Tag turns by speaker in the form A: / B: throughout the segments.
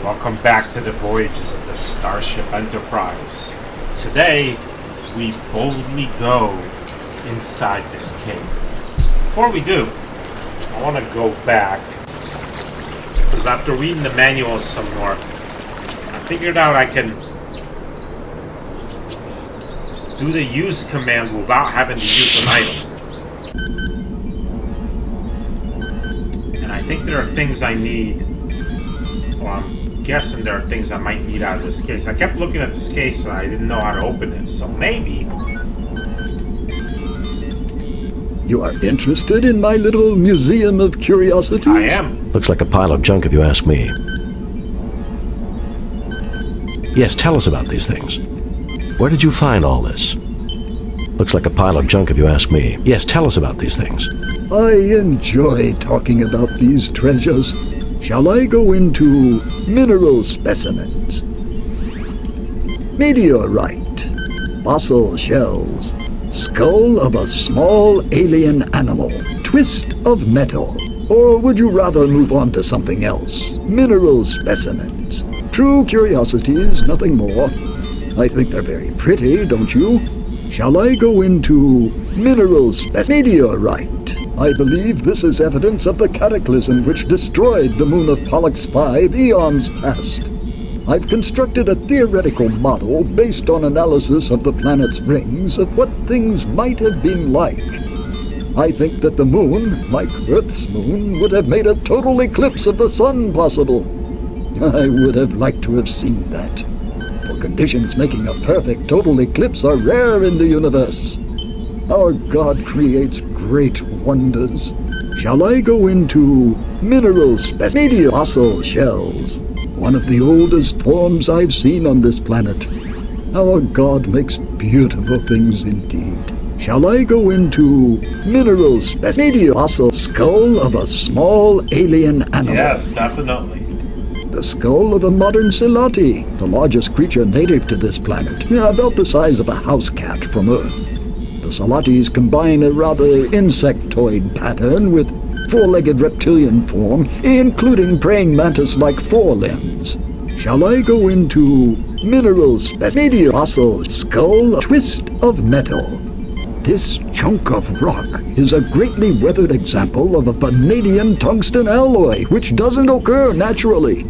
A: Welcome back to the voyages of the Starship Enterprise. Today, we boldly go inside this cave. Before we do, I want to go back, because after reading the manuals some more, I figured out I can do the use command without having to use an item. And I think there are things I need, or I'm guessing there are things I might need out of this case. I kept looking at this case and I didn't know how to open it, so maybe...
B: You are interested in my little museum of curiosities?
A: I am.
C: Looks like a pile of junk if you ask me. Yes, tell us about these things. Where did you find all this? Looks like a pile of junk if you ask me. Yes, tell us about these things.
B: I enjoy talking about these treasures. Shall I go into mineral specimens? Meteorite, fossil shells, skull of a small alien animal, twist of metal. Or would you rather move on to something else? Mineral specimens. True curiosities, nothing more. I think they're very pretty, don't you? Shall I go into mineral meteorite? I believe this is evidence of the cataclysm which destroyed the moon of Pollux 5 eons past. I've constructed a theoretical model based on analysis of the planet's rings of what things might have been like. I think that the moon, like Earth's moon, would have made a total eclipse of the sun possible. I would have liked to have seen that. For conditions making a perfect total eclipse are rare in the universe. Our God creates great wonders. Shall I go into mineral fossil shells? One of the oldest forms I've seen on this planet. Our God makes beautiful things indeed. Shall I go into mineral fossil skull of a small alien animal?
A: Yes, definitely.
B: The skull of a modern Silati, the largest creature native to this planet, about the size of a house cat from Earth. The Salatis combine a rather insectoid pattern with four-legged reptilian form, including praying mantis-like forelimbs. Shall I go into mineral fossil skull twist of metal? This chunk of rock is a greatly weathered example of a vanadium tungsten alloy, which doesn't occur naturally.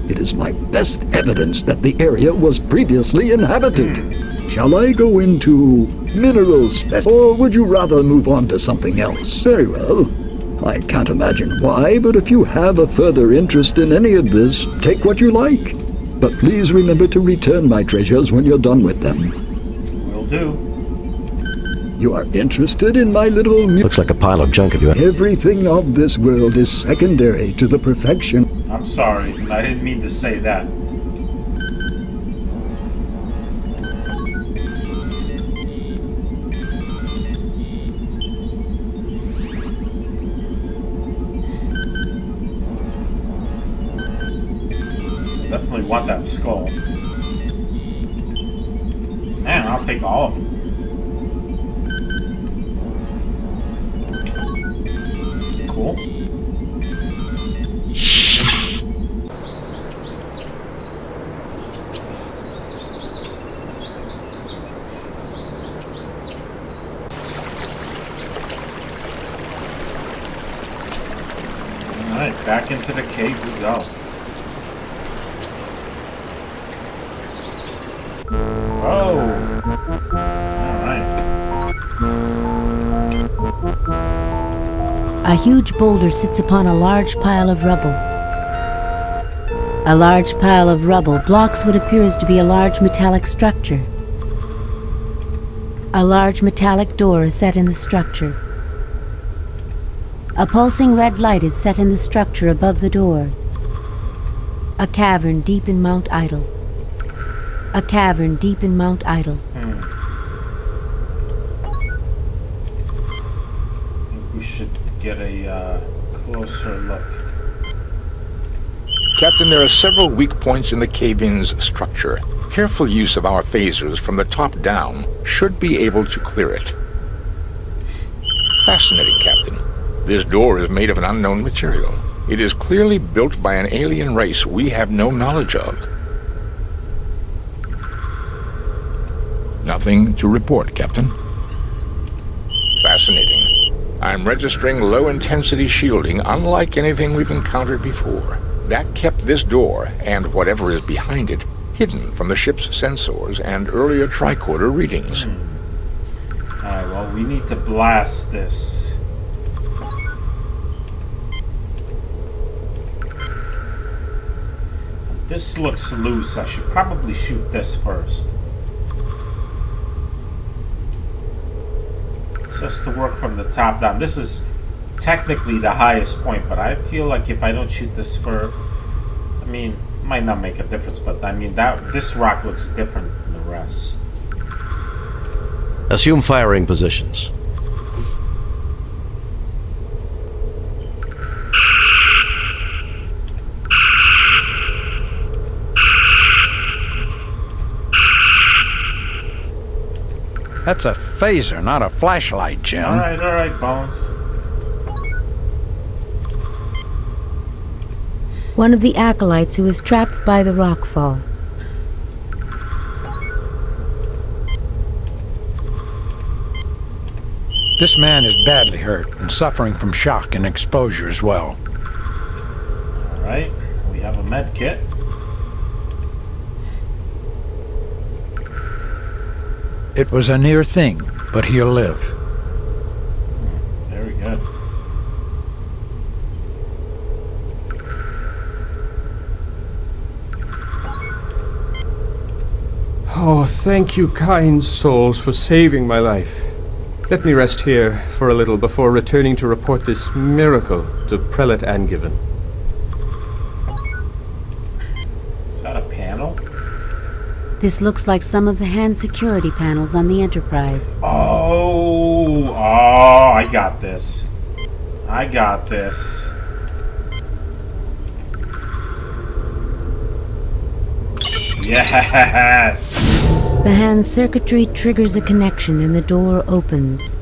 B: It is my best evidence that the area was previously inhabited. Shall I go into mineral or would you rather move on to something else? Very well. I can't imagine why, but if you have a further interest in any of this, take what you like. But please remember to return my treasures when you're done with them.
A: Will do.
B: You are interested in my little
C: Looks like a pile of junk if you...
B: Everything of this world is secondary to the perfection.
A: I'm sorry, I didn't mean to say that. Definitely want that skull. Man, I'll take all of them. Cool. Alright, back into the cave we go. Oh! Alright.
D: A huge boulder sits upon a large pile of rubble. A large pile of rubble blocks what appears to be a large metallic structure. A large metallic door is set in the structure. A pulsing red light is set in the structure above the door. A cavern deep in Mount Idle. A cavern deep in Mount Idle.
A: I think we should get a closer look.
E: Captain, there are several weak points in the cave-in's structure. Careful use of our phasers from the top down should be able to clear it. Fascinating, Captain. This door is made of an unknown material. It is clearly built by an alien race we have no knowledge of. Nothing to report, Captain. Fascinating. I'm registering low-intensity shielding unlike anything we've encountered before. That kept this door, and whatever is behind it, hidden from the ship's sensors and earlier tricorder readings.
A: Alright, well, we need to blast this. This looks loose. I should probably shoot this first. Just to work from the top down. This is technically the highest point, but I feel like if I don't shoot this for... I mean, it might not make a difference, but I mean, this rock looks different than the rest.
C: Assume firing positions.
F: That's a phaser, not a flashlight, Jim.
A: Alright, Bones.
D: One of the acolytes who is trapped by the rockfall.
F: This man is badly hurt and suffering from shock and exposure as well.
A: Alright, we have a med kit.
F: It was a near thing, but he'll live.
A: Very good.
G: Oh, thank you, kind souls, for saving my life. Let me rest here for a little before returning to report this miracle to Prelate Angiven.
A: Is that a panel?
D: This looks like some of the hand security panels on the Enterprise.
A: Oh, I got this. I got this. Yes!
D: The hand circuitry triggers a connection and the door opens.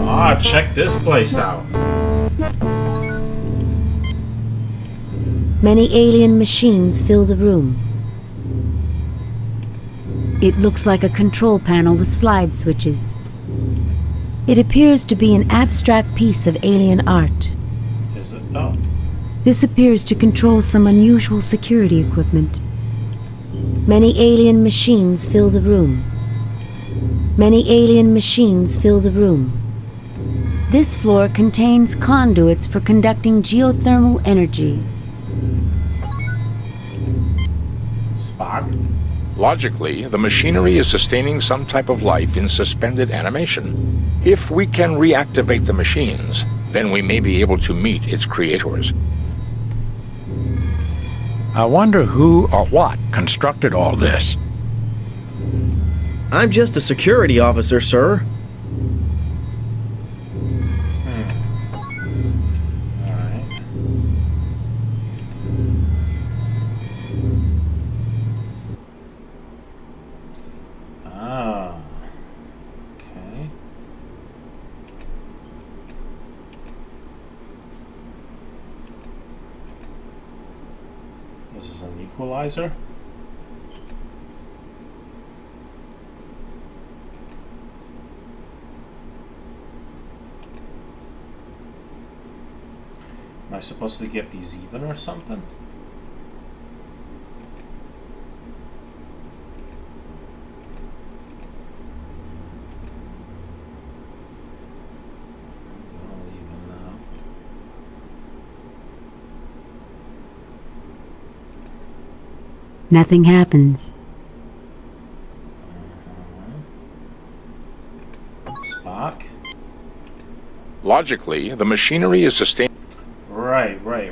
A: Ah, check this place out.
D: Many alien machines fill the room. It looks like a control panel with slide switches. It appears to be an abstract piece of alien art.
A: Is it though?
D: This appears to control some unusual security equipment. Many alien machines fill the room. Many alien machines fill the room. This floor contains conduits for conducting geothermal energy.
A: Spock?
E: Logically, the machinery is sustaining some type of life in suspended animation. If we can reactivate the machines, then we may be able to meet its creators.
F: I wonder who or what constructed all this.
H: I'm just a security officer, sir.
A: Alright. Ah. Okay. This is an equalizer. Am I supposed to get these even or something? I'll even now.
D: Nothing happens.
A: Spock?
E: Logically, the machinery is sustaining...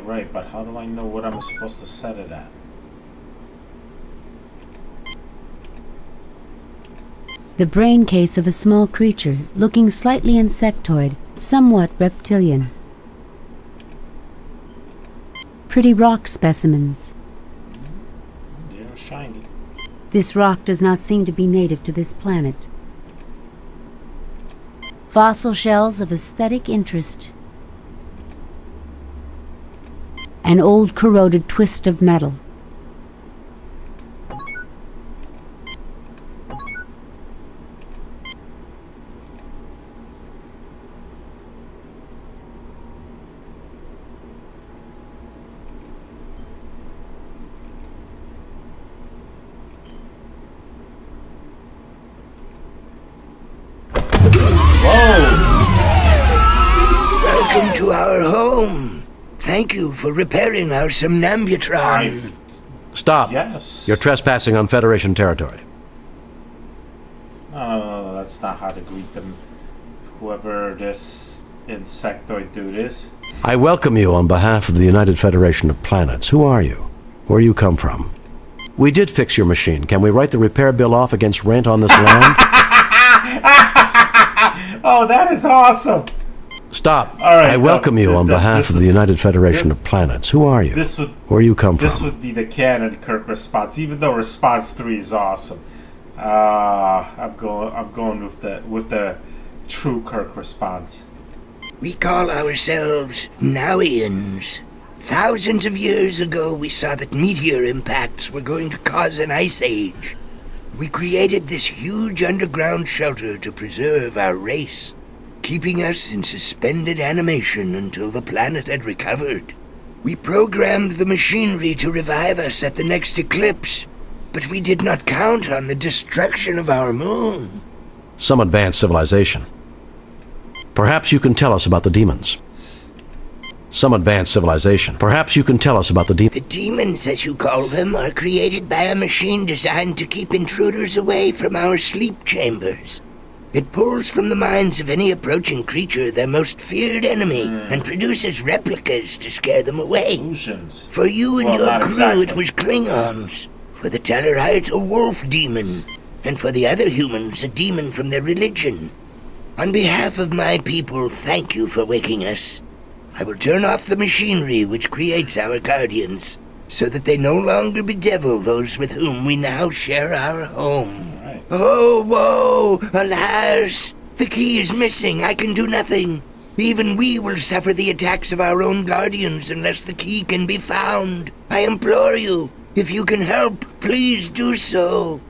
A: Right, but how do I know what I'm supposed to set it at?
D: The brain case of a small creature, looking slightly insectoid, somewhat reptilian. Pretty rock specimens.
A: They're shiny.
D: This rock does not seem to be native to this planet. Fossil shells of aesthetic interest. An old corroded twist of metal.
I: Welcome to our home. Thank you for repairing our somnambutron.
C: Stop.
A: Yes.
C: You're trespassing on Federation territory.
A: No, that's not how to greet them. Whoever this insectoid dude is.
C: I welcome you on behalf of the United Federation of Planets. Who are you? Where you come from? We did fix your machine. Can we write the repair bill off against rent on this land?
A: Oh, that is awesome.
C: Stop.
A: All right,
C: I welcome you on behalf of the United Federation of Planets. Who are you? Where you come from?
A: This would be the canon Kirk response, even though response 3 is awesome. I'm going with the true Kirk response.
I: We call ourselves Nowians. Thousands of years ago, we saw that meteor impacts were going to cause an ice age. We created this huge underground shelter to preserve our race, keeping us in suspended animation until the planet had recovered. We programmed the machinery to revive us at the next eclipse, but we did not count on the destruction of our moon.
C: Some advanced civilization. Perhaps you can tell us about the demons. Some advanced civilization. Perhaps you can tell us about the demons.
I: The demons, as you call them, are created by a machine designed to keep intruders away from our sleep chambers. It pulls from the minds of any approaching creature their most feared enemy and produces replicas to scare them away.
A: Illusions.
I: For you and
A: Well,
I: your
A: not
I: crew,
A: exactly.
I: it was Klingons. For the Tellarites, a wolf demon. And for the other humans, a demon from their religion. On behalf of my people, thank you for waking us. I will turn off the machinery which creates our guardians, so that they no longer bedevil those with whom we now share our home.
A: Right.
I: Oh, woe! Alas! The key is missing. I can do nothing. Even we will suffer the attacks of our own guardians unless the key can be found. I implore you, if you can help, please do so.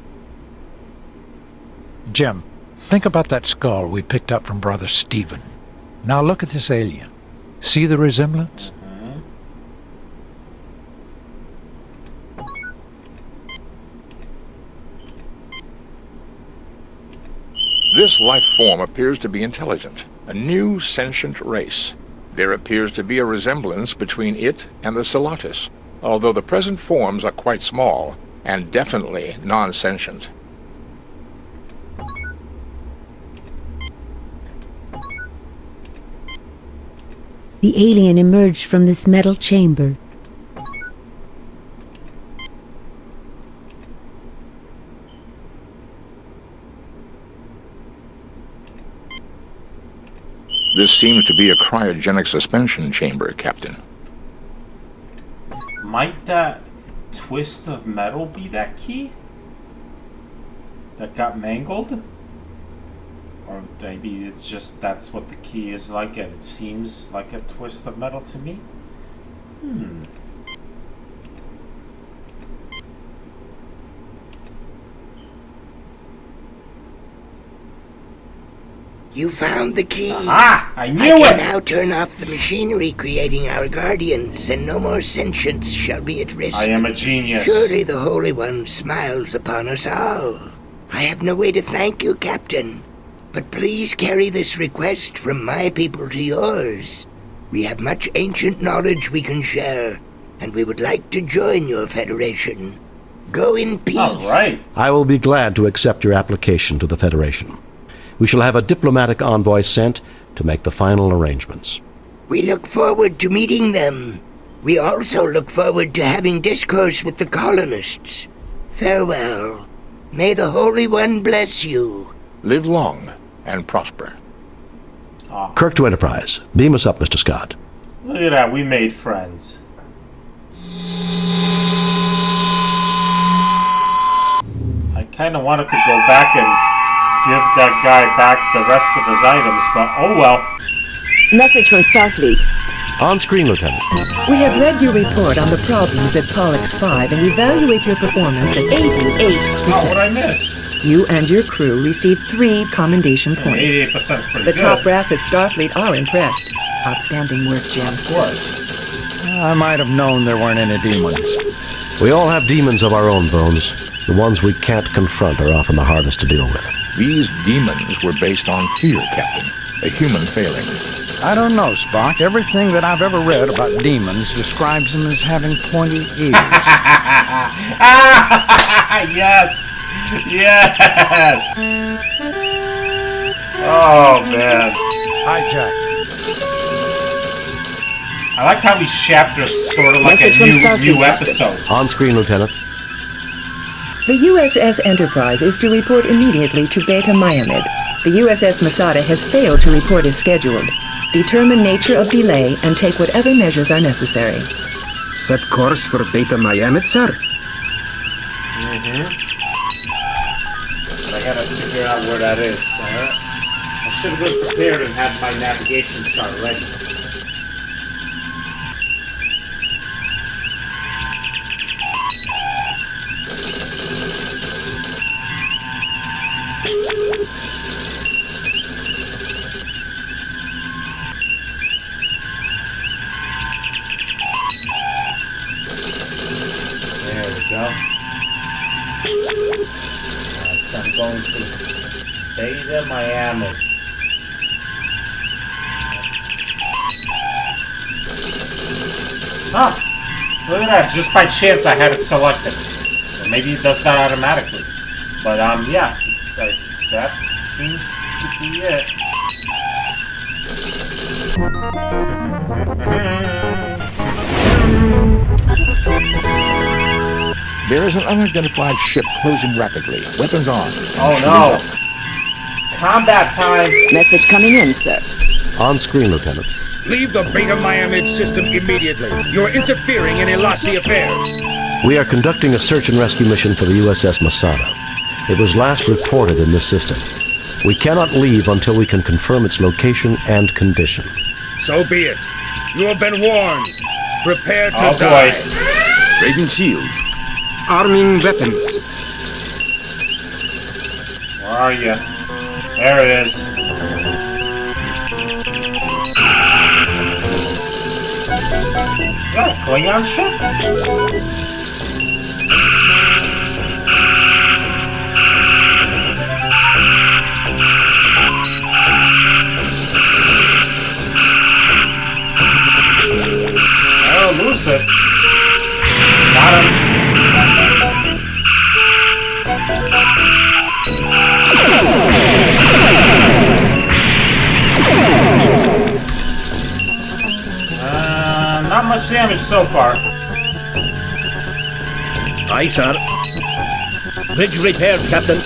F: Jim, think about that skull we picked up from Brother Stephen. Now look at this alien. See the resemblance?
E: This life form appears to be intelligent, a new sentient race. There appears to be a resemblance between it and the Salatus, although the present forms are quite small and definitely non-sentient.
D: The alien emerged from this metal chamber.
E: This seems to be a cryogenic suspension chamber, Captain.
A: Might that twist of metal be that key that got mangled? Or maybe it's just that's what the key is like and it seems like a twist of metal to me?
I: You found the key.
A: Ah! I knew
I: I can
A: it!
I: now turn off the machinery creating our guardians, and no more sentience shall be at risk.
A: I am a genius.
I: Surely the Holy One smiles upon us all. I have no way to thank you, Captain, but please carry this request from my people to yours. We have much ancient knowledge we can share, and we would like to join your federation. Go in peace.
A: All right.
C: I will be glad to accept your application to the Federation. We shall have a diplomatic envoy sent to make the final arrangements.
I: We look forward to meeting them. We also look forward to having discourse with the colonists. Farewell. May the Holy One bless you.
E: Live long and prosper.
C: Kirk to Enterprise. Beam us up, Mr. Scott.
A: Look at that, we made friends. kind of wanted to go back and give that guy back the rest of his items, but oh well.
J: Message from Starfleet.
C: On screen, Lieutenant.
K: We have read your report on the problems at Pollux 5 and evaluate your performance at 88%.
A: Oh, what'd I miss?
K: You and your crew received 3 commendation points.
A: 88% is pretty
K: The
A: good.
K: top brass at Starfleet are impressed. Outstanding work, Jim.
A: Of course.
F: I might have known there weren't any demons.
C: We all have demons of our own, Bones. The ones we can't confront are often the hardest to deal with.
E: These demons were based on fear, Captain. A human failing.
F: I don't know, Spock. Everything that I've ever read about demons describes them as having pointy ears.
A: Yes! Yes! Oh, man.
F: Hi, Jack.
A: I like how these chapters sort of like
J: Message from
A: a
J: Starfleet,
A: new episode.
C: On screen, Lieutenant.
K: The USS Enterprise is to report immediately to Beta Myamid. The USS Masada has failed to report as scheduled. Determine nature of delay and take whatever measures are necessary.
L: Set course for Beta Myamid, sir.
A: But I gotta figure out where that is. I should have been prepared and had my navigation chart ready. There we go. Alright, so I'm going to Beta Miami. Ah! Look at that. Just by chance I had it selected. Or maybe it does that automatically. But, yeah. That seems to be it.
E: There is an unidentified ship closing rapidly. Weapons on.
A: Oh no! Combat time!
J: Message coming in, sir.
C: On screen, Lieutenant.
L: Leave the Beta Myamid system immediately. You're interfering in Elasi affairs.
C: We are conducting a search and rescue mission for the USS Masada. It was last reported in this system. We cannot leave until we can confirm its location and condition.
L: So be it. You have been warned. Prepare to
A: Oh,
L: die.
A: boy.
L: Raising shields. Arming weapons.
A: Where are you? There it is. Is that a Klingon ship? Oh, Lucid. Got him. Not much damage so far.
L: Aye, sir. Bridge repaired, Captain.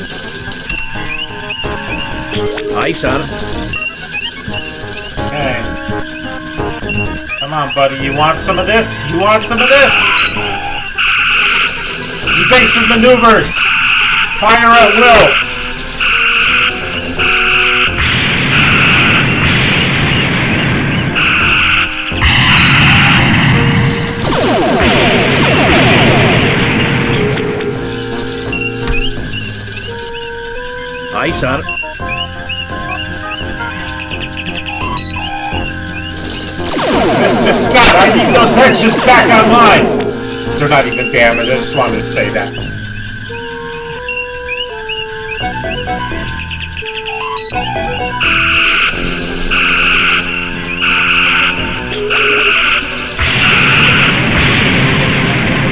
L: Aye, sir.
A: Okay. Come on, buddy. You want some of this? You want some of this? Evasive maneuvers! Fire at will!
L: Aye, sir.
A: Mr. Scott, I need those engines back online! They're not even damaged, I just wanted to say that.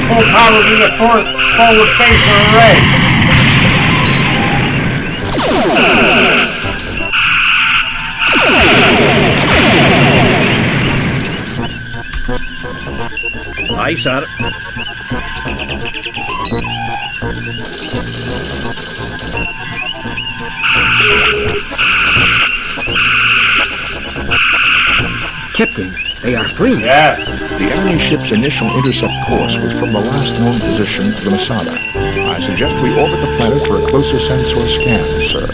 A: Full power unit forward phaser array!
L: Aye, sir. Captain, they are free.
A: Yes!
E: The enemy ship's initial intercept course was from the last known position of the Masada. I suggest we orbit the planet for a closer sensor scan, sir.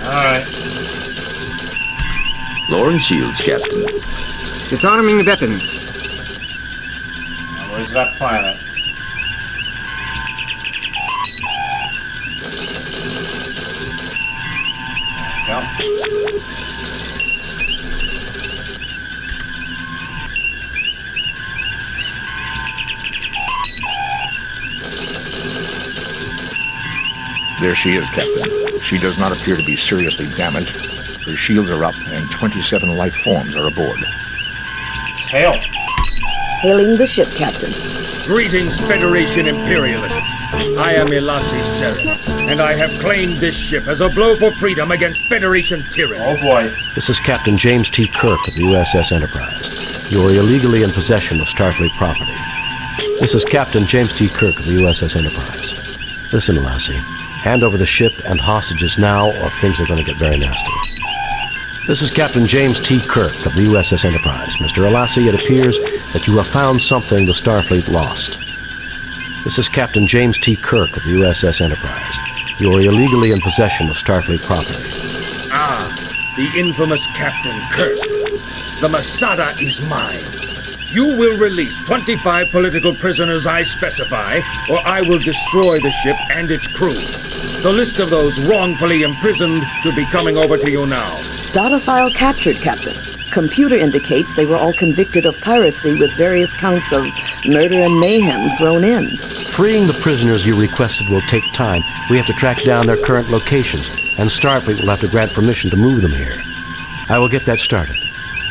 A: Alright.
M: Lowering shields, Captain.
N: Disarming weapons.
A: Now, where's that planet? There we go.
E: There she is, Captain. She does not appear to be seriously damaged. Her shields are up, and 27 life forms are aboard.
A: It's hail.
J: Hailing the ship, Captain.
L: Greetings, Federation Imperialists. I am Elassi Sereth, and I have claimed this ship as a blow for freedom against Federation tyranny.
A: Oh boy.
C: This is Captain James T. Kirk of the USS Enterprise. You are illegally in possession of Starfleet property. This is Captain James T. Kirk of the USS Enterprise. Listen, Lassie. Hand over the ship and hostages now, or things are going to get very nasty. This is Captain James T. Kirk of the USS Enterprise. Mr. Elassi, it appears that you have found something the Starfleet lost. This is Captain James T. Kirk of the USS Enterprise. You are illegally in possession of Starfleet property.
L: Ah, the infamous Captain Kirk. The Masada is mine. You will release 25 political prisoners I specify, or I will destroy the ship and its crew. The list of those wrongfully imprisoned should be coming over to you now.
J: Data file captured, Captain. Computer indicates they were all convicted of piracy with various counts of murder and mayhem thrown in.
C: Freeing the prisoners you requested will take time. We have to track down their current locations, and Starfleet will have to grant permission to move them here. I will get that started.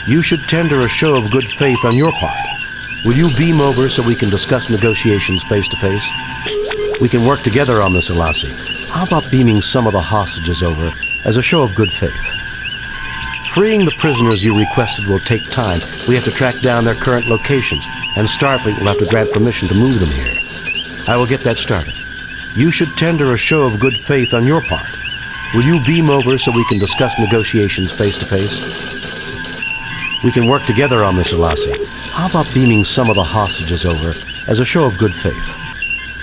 C: You should tender a show of good faith on your part. Will you beam over so we can discuss negotiations face to face? We can work together on this, Elassi. How about beaming some of the hostages over as a show of good faith? Freeing the prisoners you requested will take time. We have to track down their current locations, and Starfleet will have to grant permission to move them here. I will get that started. You should tender a show of good faith on your part. Will you beam over so we can discuss negotiations face to face? We can work together on this, Elassi. How about beaming some of the hostages over as a show of good faith?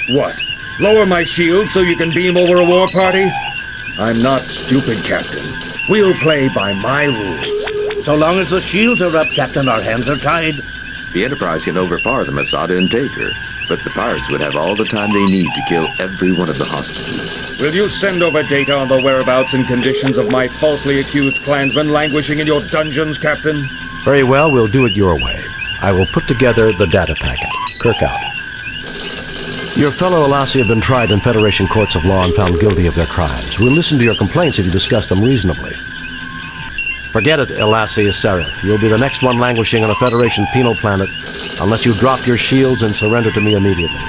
L: What? Lower my shield so you can beam over a war party? I'm not stupid, Captain. We'll play by my rules.
O: So long as the shields are up, Captain, our hands are tied.
M: The Enterprise can overpower the Masada and take her, but the pirates would have all the time they need to kill every one of the hostages.
L: Will you send over data on the whereabouts and conditions of my falsely accused clansmen languishing in your dungeons, Captain?
C: Very well, we'll do it your way. I will put together the data packet. Kirk out. Your fellow Elassi have been tried in Federation courts of law and found guilty of their crimes. We'll listen to your complaints if you discuss them reasonably. Forget it, Elassi Sereth. You'll be the next one languishing on a Federation penal planet unless you drop your shields and surrender to me immediately.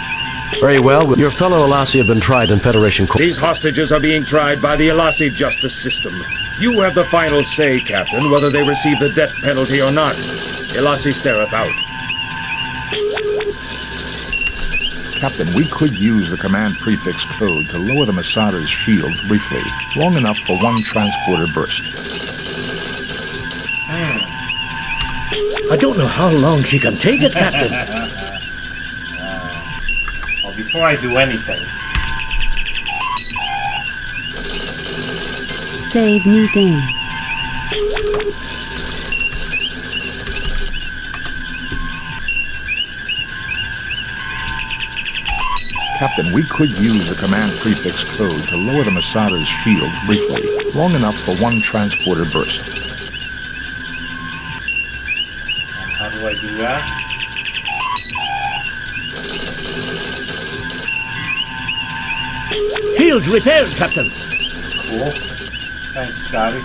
C: Very well, your fellow Elassi have been tried in Federation court.
L: These hostages are being tried by the Elassi justice system. You have the final say, Captain, whether they receive the death penalty or not. Elassi Sereth out.
E: Captain, we could use the command prefix code to lower the Masada's shields briefly, long enough for one transporter burst.
O: I don't know how long she can take it, Captain.
A: Well, before I do anything...
D: Save new game.
E: Captain, we could use the command prefix code to lower the Masada's shields briefly, long enough for one transporter burst.
A: How do I do that?
O: Shields repaired, Captain.
A: Cool. Thanks, Scotty.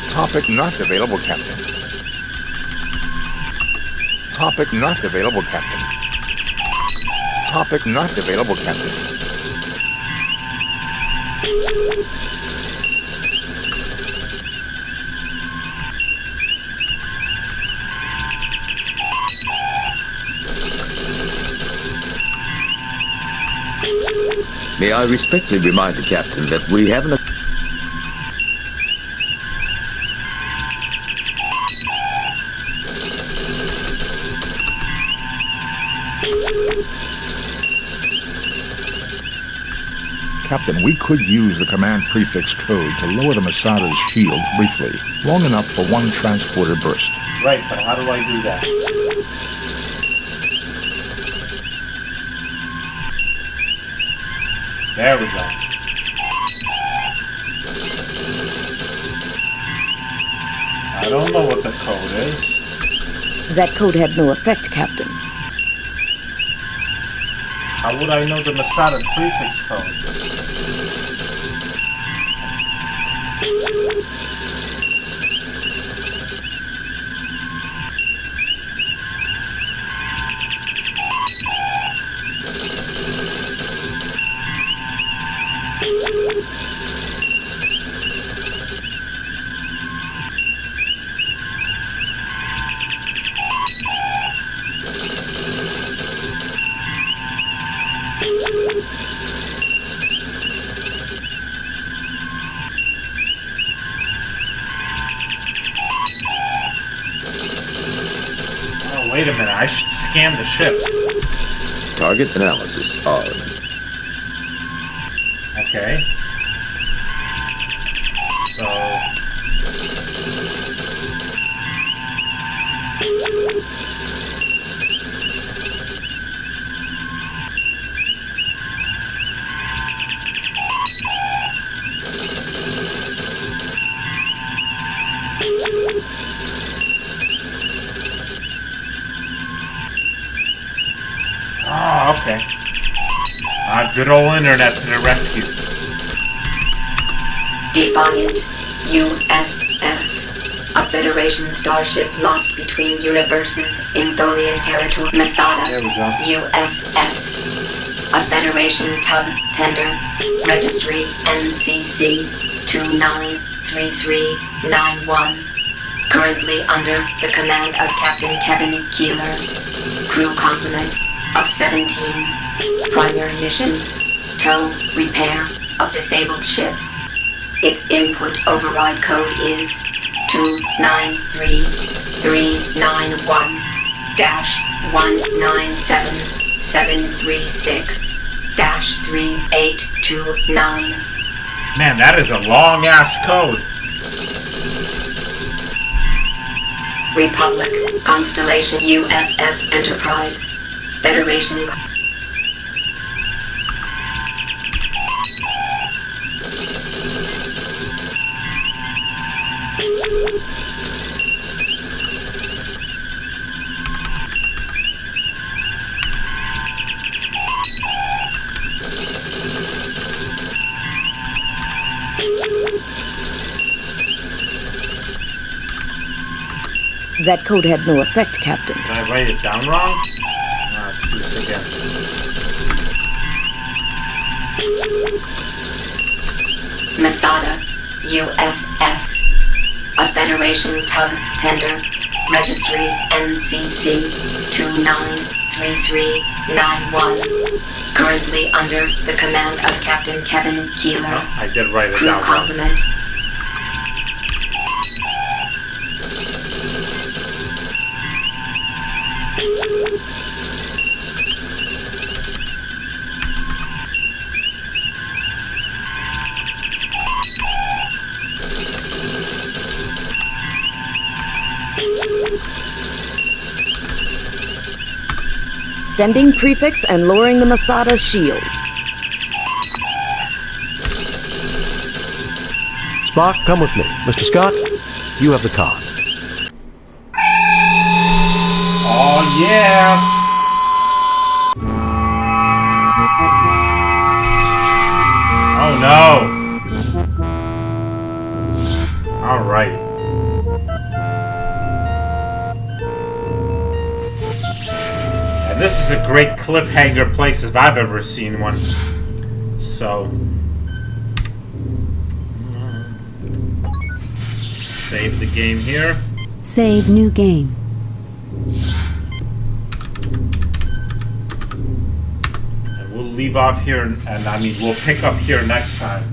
E: Topic not available, Captain. Topic not available, Captain. Topic not available, Captain.
M: May I respectfully remind the captain that we haven't...
E: Captain, we could use the command prefix code to lower the Masada's shields briefly, long enough for one transporter burst.
A: Right, but how do I do that? There we go. I don't know what the code is.
J: That code had no effect, Captain.
A: How would I know the Masada's prefix code? Wait a minute, I should scan the ship.
M: Target analysis on.
A: Okay. So... Oh, okay. Good old internet to the rescue.
P: Defiant USS. A Federation starship lost between universes in Tholian territory. Masada.
A: There we go.
P: USS. A Federation tug tender. Registry NCC 293391. Currently under the command of Captain Kevin Keeler. Crew complement of 17. Primary mission, tow, repair of disabled ships. Its input override code is 293-391-197736-3829.
A: Man, that is a long-ass code.
P: Republic, Constellation USS Enterprise, Federation.
J: That code had no effect, Captain.
A: Did I write it down wrong? Let's do this again.
P: Masada, USS. A Federation tug tender. Registry NCC 293391. Currently under the command of Captain Kevin Keeler.
A: Oh, I did write it
P: Crew
A: down wrong.
P: complement.
J: Sending prefix and lowering the Masada's shields.
C: Spock, come with me. Mr. Scott, you have the con.
A: Oh, yeah! Oh, no! Alright. This is a great cliffhanger place if I've ever seen one. So... save the game here.
D: Save new game.
A: And we'll leave off here, and I mean, we'll pick up here next time.